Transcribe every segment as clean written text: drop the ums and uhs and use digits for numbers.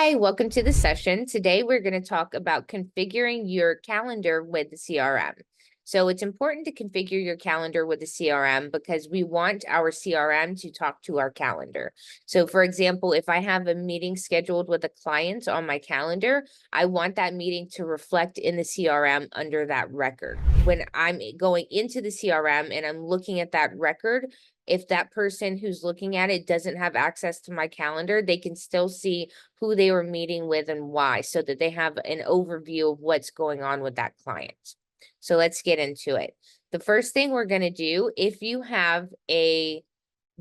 Hi, welcome to the session. Today, we're going to talk about configuring your calendar with the CRM. So it's important to configure your calendar with the CRM because we want our CRM to talk to our calendar. So for example, if I have a meeting scheduled with a client on my calendar, I want that meeting to reflect in the CRM under that record. When I'm going into the CRM and I'm looking at that record, if that person who's looking at it doesn't have access to my calendar, they can still see who they were meeting with and why, so that they have an overview of what's going on with that client. So let's get into it. The first thing we're going to do, if you have a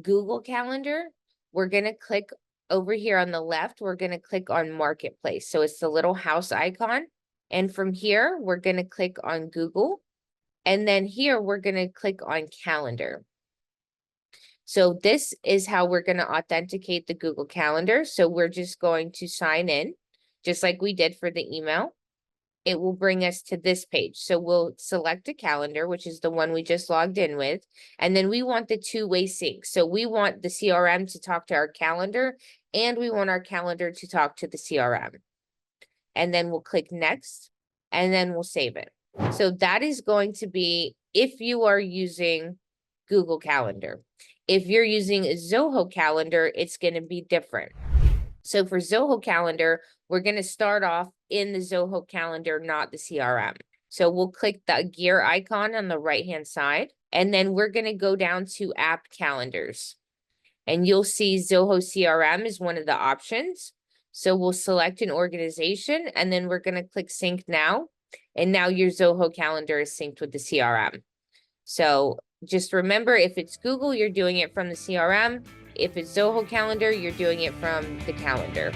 Google Calendar, we're going to click over here on the left, we're going to click on Marketplace. So it's the little house icon. And from here, we're going to click on Google. And then here, we're going to click on Calendar. So this is how we're going to authenticate the Google Calendar. So we're just going to sign in, just like we did for the email. It will bring us to this page. So we'll select a calendar, which is the one we just logged in with. And then we want the two-way sync. So we want the CRM to talk to our calendar, and we want our calendar to talk to the CRM. And then we'll click next, and then we'll save it. So that is going to be if you are using Google Calendar. If you're using Zoho Calendar, it's going to be different. So for Zoho Calendar, we're going to start off in the Zoho Calendar, not the CRM. So we'll click the gear icon on the right-hand side, and then we're going to go down to App Calendars. And you'll see Zoho CRM is one of the options. So we'll select an organization, and then we're going to click Sync Now. And now your Zoho Calendar is synced with the CRM. So just remember, if it's Google, you're doing it from the CRM. If it's Zoho Calendar, you're doing it from the calendar.